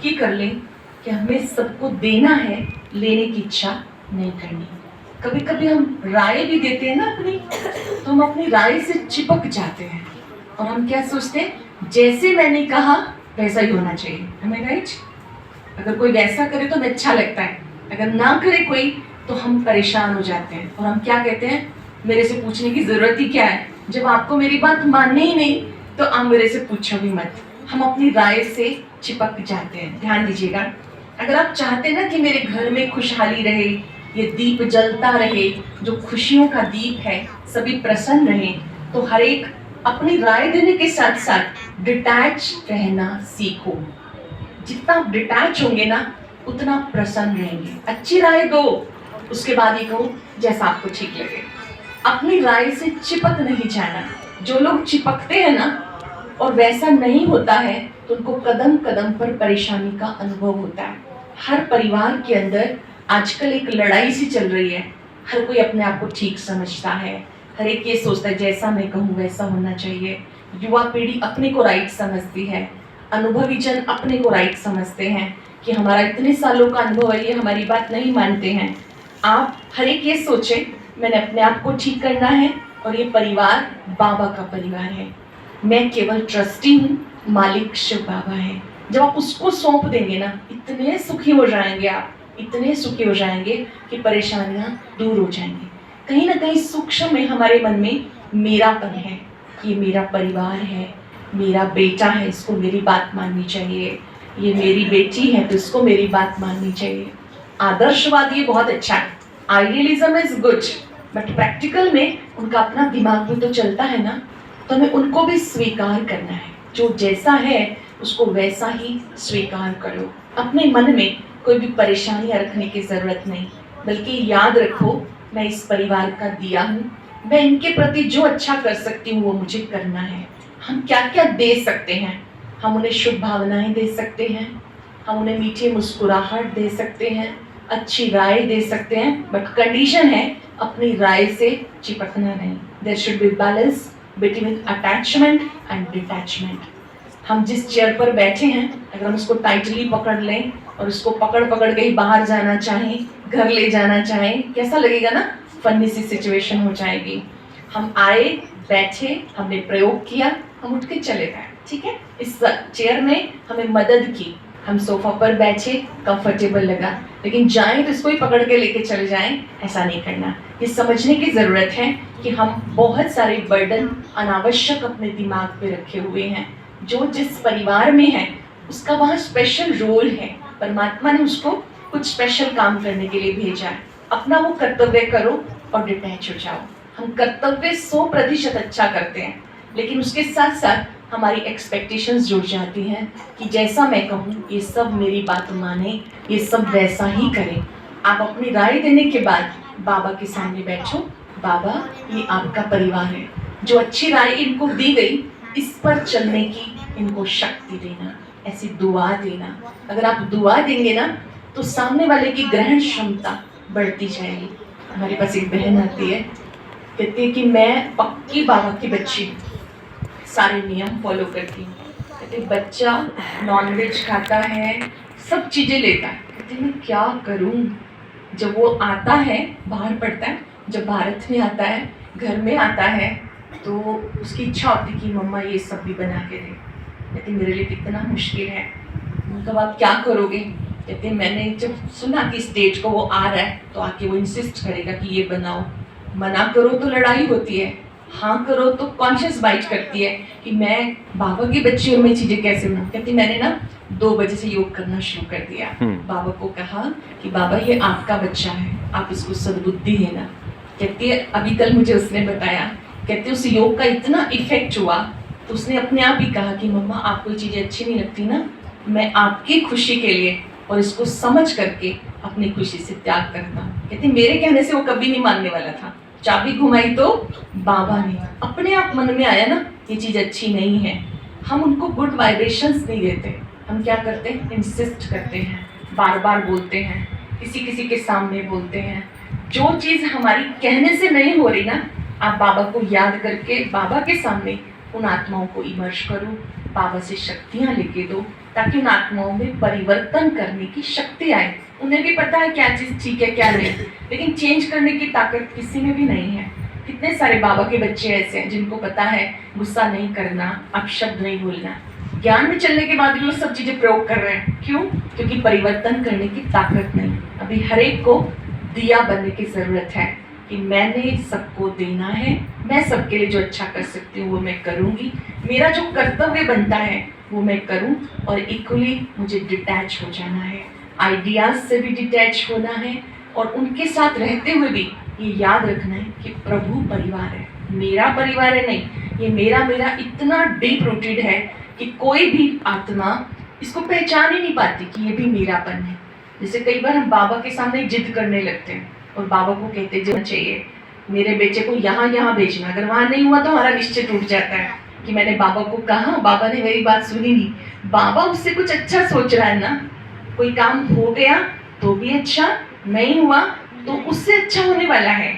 पक्की कर लें कि हमें सबको देना है, लेने की इच्छा नहीं करनी। कभी कभी हम राय भी देते हैं ना अपनी, तो हम अपनी राय से चिपक जाते हैं और हम क्या सोचते हैं, जैसे मैंने कहा वैसा ही होना चाहिए, हमें राइट। अगर कोई वैसा करे तो हमें अच्छा लगता है, अगर ना करे कोई तो हम परेशान हो जाते हैं और हम क्या कहते हैं, मेरे से पूछने की जरूरत ही क्या है, जब आपको मेरी बात माननी ही नहीं तो आप मेरे से पूछो भी मत। हम अपनी राय से चिपक जाते हैं। ध्यान दीजिएगा, अगर आप चाहते हैं ना कि मेरे घर में खुशहाली रहे, ये दीप जलता रहे, जो खुशियों का दीप है, सभी प्रसन्न रहे, तो हर एक अपनी राय देने के साथ साथ डिटैच रहना सीखो। जितना आप डिटैच होंगे ना उतना प्रसन्न रहेंगे। अच्छी राय दो, उसके बाद ये कहो जैसा आपको ठीक लगे। अपनी राय से चिपक नहीं जाना। जो लोग चिपकते हैं ना और वैसा नहीं होता है तो उनको कदम कदम पर परेशानी का अनुभव होता है। हर परिवार के अंदर आजकल एक लड़ाई सी चल रही है। हर कोई अपने आप को ठीक समझता है, हर एक ये सोचता है जैसा मैं कहूँ वैसा होना चाहिए। युवा पीढ़ी अपने को राइट समझती है, अनुभवी जन अपने को राइट समझते हैं कि हमारा इतने सालों का अनुभव है, ये हमारी बात नहीं मानते हैं। आप हर एक ये सोचे मैंने अपने आप को ठीक करना है और ये परिवार बाबा का परिवार है, मैं केवल ट्रस्टी हूँ, मालिक शिव बाबा है। जब आप उसको सौंप देंगे ना, इतने सुखी हो जाएंगे आप, इतने सुखी हो जाएंगे कि परेशानियां दूर हो जाएंगी। कहीं ना कहीं सूक्ष्म में हमारे मन में मेरापन है कि ये मेरा परिवार है, मेरा बेटा है, इसको मेरी बात माननी चाहिए, ये मेरी बेटी है तो इसको मेरी बात माननी चाहिए। आदर्शवाद ये बहुत अच्छा है, idealism is good, but practical में उनका अपना दिमाग भी तो चलता है ना, तो हमें उनको भी स्वीकार करना है। जो जैसा है उसको वैसा ही स्वीकार करो। अपने मन में कोई भी परेशानियां रखने की जरूरत नहीं, बल्कि याद रखो मैं इस परिवार का दिया हूँ, मैं इनके प्रति जो अच्छा कर सकती हूँ वो मुझे करना है। हम क्या क्या दे सकते हैं, हम उन्हें शुभ भावनाएं दे सकते हैं, हम उन्हें मीठी मुस्कुराहट दे सकते हैं, अच्छी राय दे सकते हैं, बट कंडीशन है अपनी राय से चिपकना नहीं। There should be balance between attachment and detachment. हम जिस चेयर पर बैठे हैं अगर हम उसको टाइटली पकड़ लें और उसको पकड़ पकड़ के ही बाहर जाना चाहें, घर ले जाना चाहें, कैसा लगेगा ना, फनी सी सिचुएशन हो जाएगी। हम आए, बैठे, हमने प्रयोग किया, हम उठ के चले गए, ठीक है। इस चेयर ने हमें मदद की, हम सोफा पर बैठे, कंफर्टेबल लगा, लेकिन जाएं तो इसको ही पकड़ के लेके चले जाएं, ऐसा नहीं करना। ये समझने की ज़रूरत है कि हम बहुत सारे बर्डन अनावश्यक अपने दिमाग पे रखे हुए हैं। जो जिस परिवार में है उसका वहाँ स्पेशल रोल है, परमात्मा ने उसको कुछ स्पेशल काम करने के लिए भेजा है। अपना वो कर्तव्य करो और डिटैच हो जाओ। हम कर्तव्य 100% अच्छा करते हैं, लेकिन उसके साथ साथ हमारी एक्सपेक्टेशंस जुड़ जाती हैं कि जैसा मैं कहूँ ये सब मेरी बात माने, ये सब वैसा ही करें। आप अपनी राय देने के बाद बाबा के सामने बैठो, बाबा ये आपका परिवार है, जो अच्छी राय इनको दी गई इस पर चलने की इनको शक्ति देना, ऐसी दुआ देना। अगर आप दुआ देंगे ना तो सामने वाले की ग्रहण क्षमता बढ़ती जाएगी। हमारे पास एक बहन आती है, कहती है कि मैं पक्की बाबा की बच्ची हूँ, सारे नियम फॉलो करती हूँ। कहते बच्चा नॉनवेज खाता है, सब चीज़ें लेता है। कहते मैं क्या करूँ। जब वो आता है, बाहर पढ़ता है, जब भारत में आता है, घर में आता है, तो उसकी इच्छा होती कि मम्मा ये सब भी बना के दे। कहते मेरे लिए कितना मुश्किल है। मतलब आप क्या करोगे। कहते मैंने जब सुना कि इस डेट को वो आ रहा है तो आके वो इंसिस्ट करेगा कि ये बनाओ। मना करो तो लड़ाई होती है, हाँ करो तो कॉन्शियस बाइट करती है कि मैं बाबा की बच्ची और मैं चीज़ें कैसे बनाऊँ। कहती मैंने ना 2 बजे से योग करना शुरू कर दिया। बाबा को कहा कि बाबा ये आपका बच्चा है, आप इसको सद्बुद्धि देना। कहती है अभी कल मुझे उसने बताया, कहते उस योग का इतना इफेक्ट हुआ तो उसने अपने आप ही कहा कि मम्मा आपको ये चीज़ें अच्छी नहीं लगती ना, मैं आपकी खुशी के लिए और इसको समझ करके अपनी खुशी से त्याग करता हूँ। कहती मेरे कहने से वो कभी नहीं मानने वाला था, चाबी घुमाई तो बाबा ने, अपने आप मन में आया ना ये चीज़ अच्छी नहीं है। हम उनको गुड वाइब्रेशंस नहीं देते, हम क्या करते हैं, इंसिस्ट करते हैं, बार बार बोलते हैं, किसी किसी के सामने बोलते हैं। जो चीज़ हमारी कहने से नहीं हो रही ना, आप बाबा को याद करके बाबा के सामने उन आत्माओं को इमर्श करो, बाबा से शक्तियाँ लेके दो, ताकि उन आत्माओं में परिवर्तन करने की शक्ति आए। उन्हें भी पता है क्या चीज़ ठीक है क्या नहीं, लेकिन चेंज करने की ताकत किसी में भी नहीं है। कितने सारे बाबा के बच्चे ऐसे हैं जिनको पता है गुस्सा नहीं करना, अपशब्द नहीं बोलना, ज्ञान में चलने के बाद भी वो सब चीज़ें प्रयोग कर रहे हैं। क्यों? क्योंकि परिवर्तन करने की ताकत नहीं। अभी हर एक को दिया बनने की ज़रूरत है कि मैंने सबको देना है, मैं सबके लिए जो अच्छा कर सकती हूँ वो मैं करूँगी, मेरा जो कर्तव्य बनता है वो मैं करूँ, और इक्वली मुझे डिटैच हो जाना है, आइडियाज से भी डिटैच होना है, और उनके साथ रहते हुए भी ये याद रखना है कि प्रभु परिवार है, मेरा परिवार है नहीं, ये मेरा इतना डीप रूटेड है कि कोई भी आत्मा इसको पहचान ही नहीं पाती कि ये भी मेरापन है। जैसे कई बार हम बाबा के सामने जिद करने लगते हैं और बाबा को कहते जाना चाहिए मेरे बेटे को यहाँ भेजना, अगर वहाँ नहीं हुआ तो हमारा निश्चय टूट जाता है कि मैंने बाबा को कहा, बाबा ने मेरी बात सुनी नहीं। बाबा उससे कुछ अच्छा सोच रहा है ना, कोई काम हो गया तो भी अच्छा, नहीं हुआ तो उससे अच्छा होने वाला है।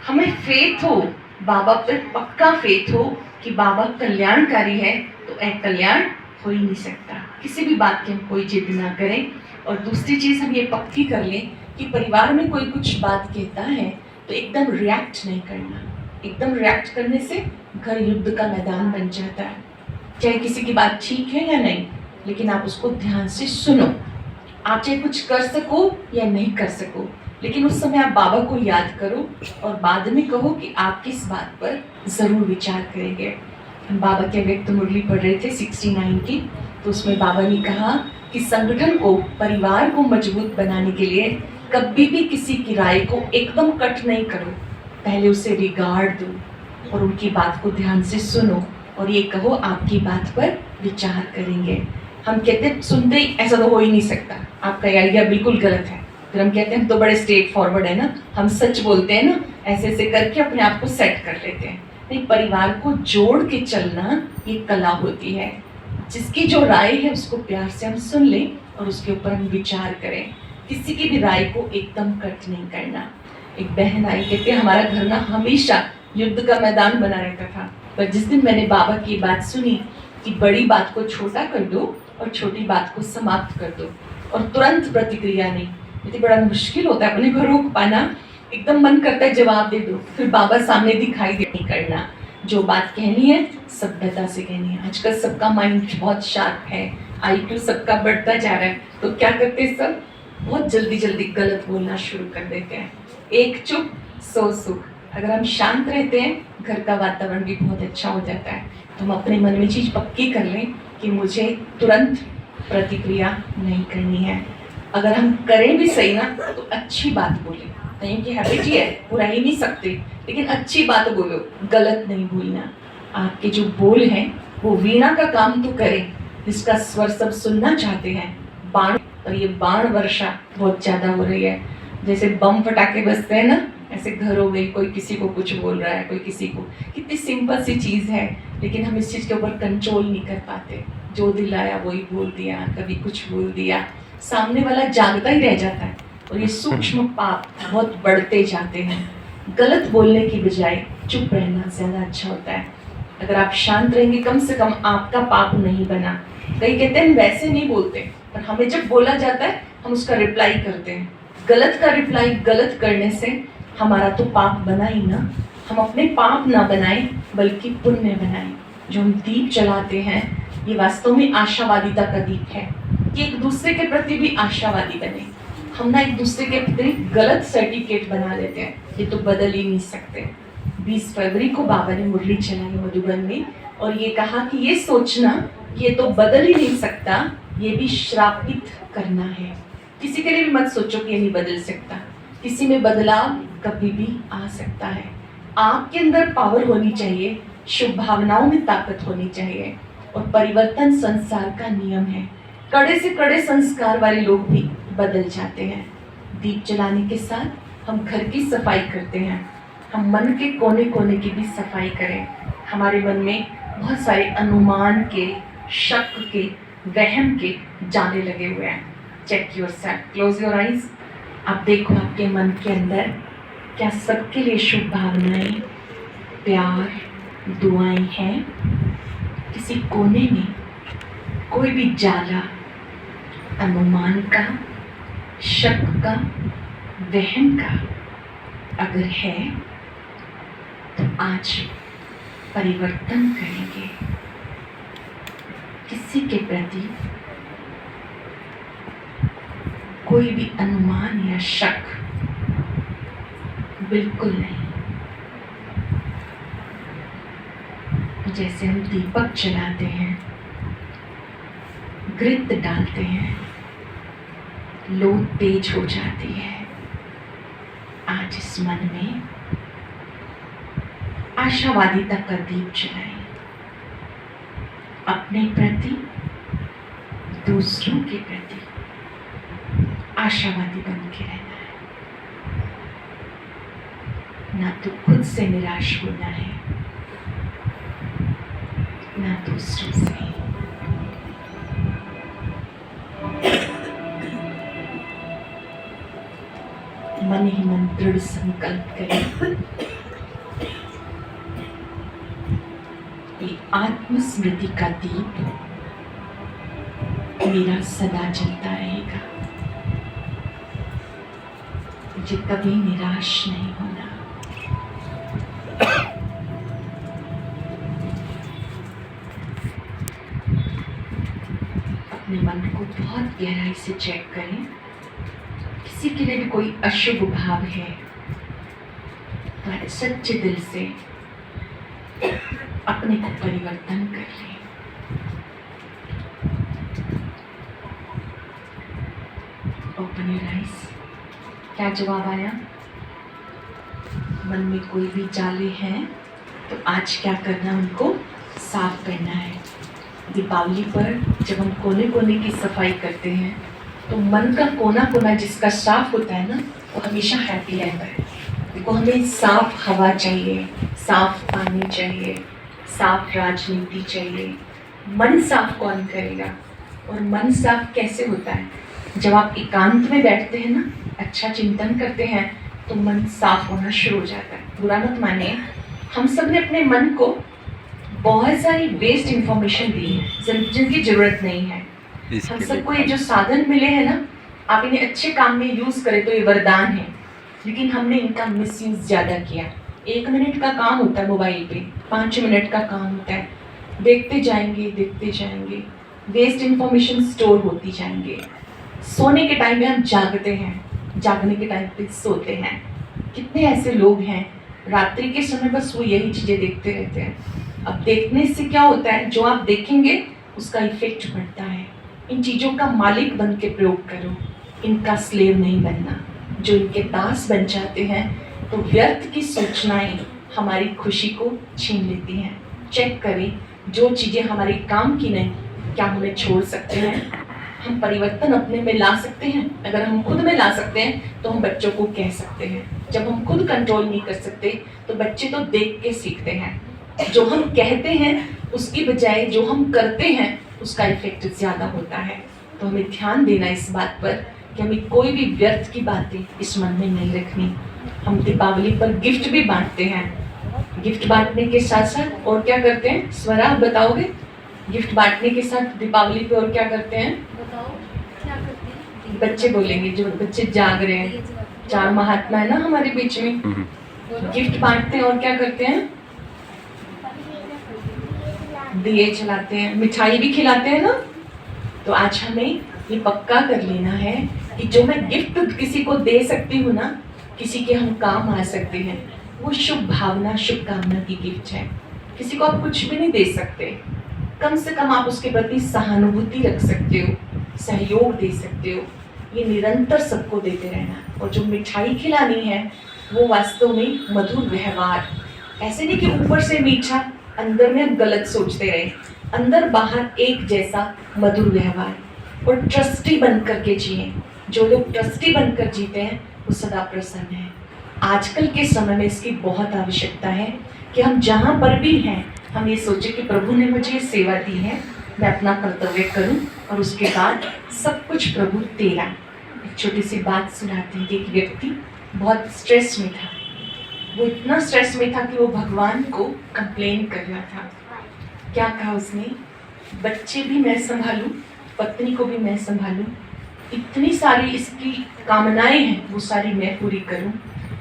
हमें फेथ हो, बाबा पर पक्का फेथ हो कि बाबा कल्याणकारी है, तो एक कल्याण हो ही नहीं सकता। किसी भी बात की हम कोई जिद ना करें। और दूसरी चीज़ हम ये पक्की कर लें कि परिवार में कोई कुछ बात कहता है तो एकदम रिएक्ट नहीं करना। एकदम रिएक्ट करने से घर युद्ध का मैदान बन जाता है। चाहे किसी की बात ठीक है या नहीं, लेकिन आप उसको ध्यान से सुनो। आप चाहे कुछ कर सको या नहीं कर सको, लेकिन उस समय आप बाबा को याद करो और बाद में कहो कि आप किस बात पर ज़रूर विचार करेंगे। हम बाबा की व्यक्त मुरली पढ़ रहे थे 69 की, तो उसमें बाबा ने कहा कि संगठन को, परिवार को मजबूत बनाने के लिए कभी भी किसी की राय को एकदम कट नहीं करो, पहले उसे रिगार्ड दो और उनकी बात को ध्यान से सुनो और ये कहो आपकी बात पर विचार करेंगे। हम कहते हैं सुनते ही ऐसा तो हो ही नहीं सकता, आपका आइडिया बिल्कुल गलत है। फिर हम कहते हैं हम तो बड़े स्ट्रेट फॉरवर्ड है ना, हम सच बोलते हैं ना, ऐसे ऐसे करके अपने आप को सेट कर लेते हैं। नहीं, परिवार को जोड़ के चलना ये कला होती है। जिसकी जो राय है उसको प्यार से हम सुन लें और उसके ऊपर हम विचार करें। किसी की भी राय को एकदम कट नहीं करना। एक बहन आई, कहते हमारा घर ना हमेशा युद्ध का मैदान बना रहता था, पर जिस दिन मैंने बाबा की बात सुनी कि बड़ी बात को छोटा कर दो और छोटी बात को समाप्त कर दो और तुरंत प्रतिक्रिया नहीं, ये बड़ा मुश्किल होता है अपने को रोक पाना। एकदम मन करता है जवाब दे दो, फिर बाबा सामने दिखाई दे नहीं करना। जो बात कहनी है सभ्यता से कहनी है। आजकल सबका माइंड बहुत शार्प है, IQ सबका बढ़ता जा रहा है, तो क्या करते हैं सब बहुत जल्दी जल्दी गलत बोलना शुरू कर देते हैं। एक चुप सौ सुख। अगर हम शांत रहते हैं घर का वातावरण भी बहुत अच्छा हो जाता है। तो हम अपने मन में चीज़ पक्की कर लें कि मुझे तुरंत प्रतिक्रिया नहीं करनी है। अगर हम करें भी सही ना तो अच्छी बात बोलें, नहीं कि हैबिट ही है पूरा ही नहीं सकते, लेकिन अच्छी बात बोलो, गलत नहीं बोलना। आपके जो बोल हैं वो वीणा का काम तो करें, जिसका स्वर सब सुनना चाहते हैं। बाण, और ये बाण वर्षा बहुत ज़्यादा हो रही है। जैसे बम फटाके बजते हैं ना, ऐसे घरों में कोई किसी को कुछ बोल रहा है, कोई किसी को। कितनी सिंपल सी चीज़ है, लेकिन हम इस चीज़ के ऊपर कंट्रोल नहीं कर पाते। जो दिल आया वही बोल दिया, कभी कुछ बोल दिया, सामने वाला जागता ही रह जाता है और ये सूक्ष्म पाप बहुत बढ़ते जाते हैं। गलत बोलने की बजाय चुप रहना ज़्यादा अच्छा होता है। अगर आप शांत रहेंगे, कम से कम आपका पाप नहीं बना। कई कहते हैं वैसे नहीं बोलते, पर हमें जब बोला जाता है हम उसका रिप्लाई करते हैं। गलत का रिप्लाई गलत करने से हमारा तो पाप बना ही ना। हम अपने पाप ना बनाएं बल्कि पुण्य बनाएं। जो हम दीप जलाते हैं ये वास्तव में आशावादिता का दीप है कि एक दूसरे के प्रति भी आशावादी बने। हम ना एक दूसरे के प्रति गलत सर्टिफिकेट बना लेते हैं, ये तो बदल ही नहीं सकते। 20 फरवरी को बाबा ने मुरली चलाई मधुबन में और ये कहा कि ये सोचना कि ये तो बदल ही नहीं सकता, ये भी श्रापित करना है। किसी के लिए भी मत सोचो कि ये नहीं बदल सकता। किसी में बदलाव कभी भी आ सकता है। आपके अंदर पावर होनी चाहिए, शुभ भावनाओं में ताकत होनी चाहिए और परिवर्तन संसार का नियम है। कड़े से कड़े संस्कार वाले लोग भी बदल जाते हैं। दीप जलाने के साथ हम घर की सफाई करते हैं, हम मन के कोने कोने की भी सफाई करें। हमारे मन में बहुत सारे अनुमान के, शक के, वहम के जाने लगे हुए हैं। Check yourself, close your eyes. आप देखो आपके मन के अंदर क्या सबके लिए शुभ भावनाएं, प्यार, दुआएं हैं। किसी कोने में कोई भी जाला अनुमान का, शक का, वहम का अगर है तो आज परिवर्तन करेंगे। किसी के प्रति कोई भी अनुमान या शक बिल्कुल नहीं। जैसे हम दीपक जलाते हैं, घृत डालते हैं, लो तेज हो जाती है। आज इस मन में आशावादिता का दीप जलाएं। अपने प्रति, दूसरों के प्रति आशावादी बन के रहना है। ना तो खुद से निराश होना है, ना दूसरों से। मन ही मन दृढ़ संकल्प करें, ये आत्मस्मृति का दीप मेरा सदा जलता रहेगा। मुझे कभी निराश नहीं होना। अपने मन को बहुत गहराई से चेक करें। किसी के लिए भी कोई अशुभ भाव है तो सच्चे दिल से अपने को परिवर्तन कर लें। Open your eyes. क्या जवाब आया? मन में कोई भी जाले हैं तो आज क्या करना, उनको साफ करना है। दीपावली पर जब हम कोने कोने की सफाई करते हैं तो मन का कोना कोना जिसका साफ होता है ना, वो हमेशा हैप्पी रहता है। देखो, हमें साफ हवा चाहिए, साफ पानी चाहिए, साफ राजनीति चाहिए। मन साफ कौन करेगा? और मन साफ कैसे होता है? जब आप एकांत में बैठते हैं ना, अच्छा चिंतन करते हैं तो मन साफ होना शुरू हो जाता है। बुरा मत मानिए, हम सब ने अपने मन को बहुत सारी वेस्ट इंफॉर्मेशन दी है जिनकी जरूरत नहीं है। हम सबको ये जो साधन मिले हैं ना, आप इन्हें अच्छे काम में यूज करें तो ये वरदान है, लेकिन हमने इनका मिसयूज ज्यादा किया। 1 मिनट का काम होता है मोबाइल पे, 5 मिनट का काम होता है, देखते जाएंगे, वेस्ट इंफॉर्मेशन स्टोर होती जाएंगे। सोने के टाइम में हम जागते हैं, जागने के टाइम पे सोते हैं। कितने ऐसे लोग हैं रात्रि के समय बस वो यही चीजें देखते रहते हैं। अब देखने से क्या होता है, जो आप देखेंगे उसका इफेक्ट पड़ता है। इन चीजों का मालिक बन के प्रयोग करो, इनका स्लेव नहीं बनना। जो इनके दास बन जाते हैं तो व्यर्थ की सूचनाएं हमारी खुशी को छीन लेती हैं। चेक करें, जो चीजें हमारे काम की नहीं, क्या हम उन्हें छोड़ सकते हैं? हम परिवर्तन अपने में ला सकते हैं। अगर हम खुद में ला सकते हैं तो हम बच्चों को कह सकते हैं। जब हम खुद कंट्रोल नहीं कर सकते तो बच्चे तो देख के सीखते हैं। जो हम कहते हैं उसकी बजाय जो हम करते हैं उसका इफेक्ट ज्यादा होता है। तो हमें ध्यान देना इस बात पर कि हमें कोई भी व्यर्थ की बातें इस मन में नहीं रखनी। हम दीपावली पर गिफ्ट भी बांटते हैं। गिफ्ट बांटने के साथ साथ और क्या करते हैं? स्वरा, आप बताओगे? गिफ्ट बांटने के साथ दीपावली पे और क्या करते हैं? क्या करते हैं? बच्चे बोलेंगे, जो बच्चे जाग रहे हैं। 4 महात्मा है ना हमारे बीच में। गिफ्ट बांटते हैं और क्या करते हैं? दिए जलाते हैं, मिठाई भी खिलाते हैं ना। तो आज हमें ये पक्का कर लेना है कि जो मैं गिफ्ट किसी को दे सकती हूँ ना, किसी के हम काम आ सकते हैं, वो शुभ भावना, शुभकामना की गिफ्ट है। किसी को आप कुछ भी नहीं दे सकते, कम से कम आप उसके प्रति सहानुभूति रख सकते हो, सहयोग दे सकते हो। ये निरंतर सबको देते रहना। और जो मिठाई खिलानी है वो वास्तव में मधुर व्यवहार, ऐसे नहीं कि ऊपर से मीठा अंदर में गलत सोचते रहे, अंदर बाहर एक जैसा मधुर व्यवहार। और ट्रस्टी बन करके जिए। जो लोग ट्रस्टी बनकर जीते हैं वो सदा प्रसन्न है। आजकल के समय में इसकी बहुत आवश्यकता है कि हम जहाँ पर भी हैं हम ये सोचें कि प्रभु ने मुझे सेवा दी है, मैं अपना कर्तव्य करूं और उसके बाद सब कुछ प्रभु तेरा। एक छोटी सी बात सुनाते हैं कि एक व्यक्ति बहुत स्ट्रेस में था। वो इतना स्ट्रेस में था कि वो भगवान को कंप्लेन कर रहा था। क्या कहा उसने? बच्चे भी मैं संभालूं, पत्नी को भी मैं संभालूं, इतनी सारी इसकी कामनाएं हैं वो सारी मैं पूरी करूं,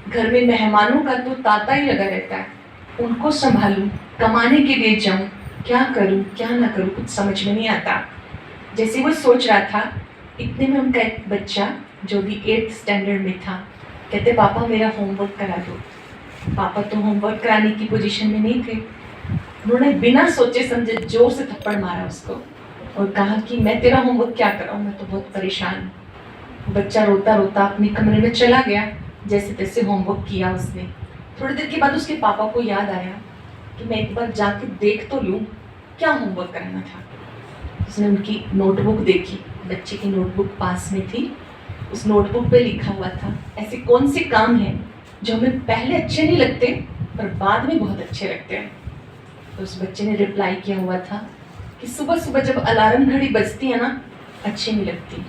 घर में मेहमानों का तो तांता ही लगा रहता है, उनको संभालूं, कमाने के लिए जाऊं, क्या करूं क्या ना करूं कुछ समझ में नहीं आता। जैसे वो सोच रहा था, इतने में उनका एक बच्चा जो भी 8th स्टैंडर्ड में था, कहते पापा मेरा होमवर्क करा दो। पापा तो होमवर्क कराने की पोजीशन में नहीं थे। उन्होंने बिना सोचे समझे जोर से थप्पड़ मारा उसको और कहा कि मैं तेरा होमवर्क क्या कराऊं, मैं तो बहुत परेशान हूँ। बच्चा रोता रोता अपने कमरे में चला गया, जैसे तैसे होमवर्क किया उसने। थोड़ी देर के बाद उसके पापा को याद आया कि मैं एक बार जाके देख तो लूँ क्या होमवर्क करना था। उसने उनकी नोटबुक देखी, बच्चे की नोटबुक पास में थी, उस नोटबुक पे लिखा हुआ था ऐसे कौन से काम हैं जो हमें पहले अच्छे नहीं लगते पर बाद में बहुत अच्छे लगते हैं। तो उस बच्चे ने रिप्लाई किया हुआ था कि सुबह सुबह जब अलार्म घड़ी बजती है ना, अच्छी नहीं लगती।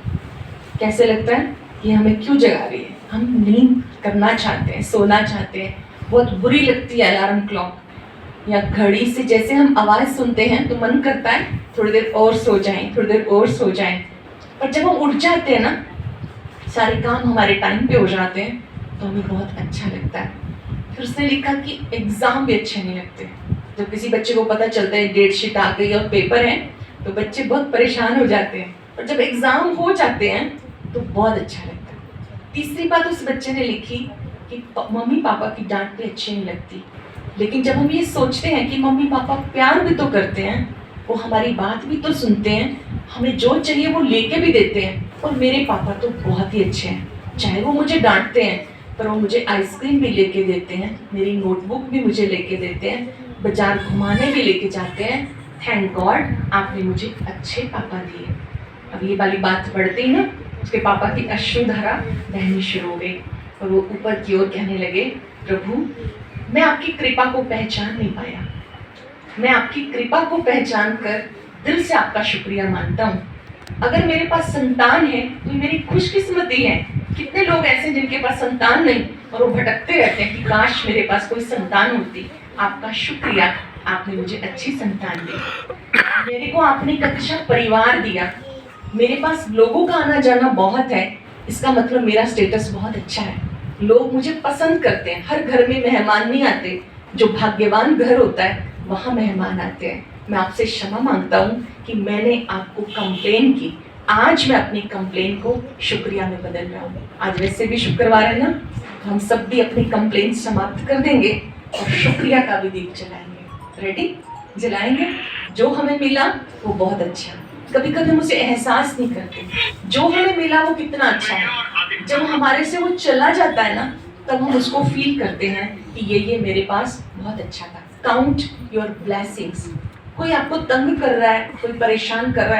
कैसे लगता है कि हमें क्यों जगा रही है, हम नींद करना चाहते हैं, सोना चाहते हैं, बहुत बुरी लगती है अलार्म क्लॉक या घड़ी से। जैसे हम आवाज़ सुनते हैं तो मन करता है थोड़ी देर और सो जाएं, थोड़ी देर और सो जाएं, पर जब हम उठ जाते हैं ना, सारे काम हमारे टाइम पे हो जाते हैं तो हमें बहुत अच्छा लगता है। फिर उसने लिखा कि एग्ज़ाम भी अच्छे नहीं लगते। जब किसी बच्चे को पता चलता है डेट शीट आ गई और पेपर है तो बच्चे बहुत परेशान हो जाते हैं, और जब एग्ज़ाम हो जाते हैं तो बहुत अच्छा लगता है। तीसरी बात उस बच्चे ने लिखी कि मम्मी पापा की डांट भी अच्छी नहीं लगती, लेकिन जब हम ये सोचते हैं कि मम्मी पापा प्यार भी तो करते हैं, वो हमारी बात भी तो सुनते हैं, हमें जो चाहिए वो लेके भी देते हैं, और मेरे पापा तो बहुत ही अच्छे हैं, चाहे वो मुझे डांटते हैं पर वो मुझे आइसक्रीम भी लेके देते हैं, मेरी नोटबुक भी मुझे लेके देते हैं, बाजार घुमाने भी लेके जाते हैं। थैंक गॉड आपने मुझे अच्छे पापा दिए। अब ये वाली बात पढ़ते ही ना उसके पापा की अश्रुधारा बहनी शुरू हो गई और वो ऊपर की ओर कहने लगे, प्रभु मैं आपकी कृपा को पहचान नहीं पाया, मैं आपकी कृपा को पहचान कर दिल से आपका शुक्रिया मानता हूँ। अगर मेरे पास संतान है तो मेरी खुशकिस्मती है। कितने लोग ऐसे हैं जिनके पास संतान नहीं और वो भटकते रहते हैं कि काश मेरे पास कोई संतान होती। आपका शुक्रिया, आपने मुझे अच्छी संतान दी, मेरे को आपने एक अच्छा परिवार दिया, मेरे पास लोगों का आना जाना बहुत है, इसका मतलब मेरा स्टेटस बहुत अच्छा है, लोग मुझे पसंद करते हैं। हर घर में मेहमान नहीं आते, जो भाग्यवान घर होता है वहाँ मेहमान आते हैं। मैं आपसे क्षमा मांगता हूँ कि मैंने आपको कंप्लेन की, आज मैं अपनी कंप्लेन को शुक्रिया में बदल रहा हूँ। आज वैसे भी शुक्रवार है ना, हम सब भी अपनी कंप्लेन समाप्त कर देंगे और शुक्रिया का भी दीप जलाएंगे। रेडी? जलाएंगे। जो हमें मिला वो बहुत अच्छा। कभी कभी हम उसे एहसास नहीं करते, जो हमें मिला वो कितना अच्छा है। जब हमारे से वो चला जाता है ना, तब हम उसको फील करते हैं कि ये मेरे पास बहुत अच्छा था। Count your blessings. कोई आपको तंग कर रहा है, कोई परेशान कर रहा है,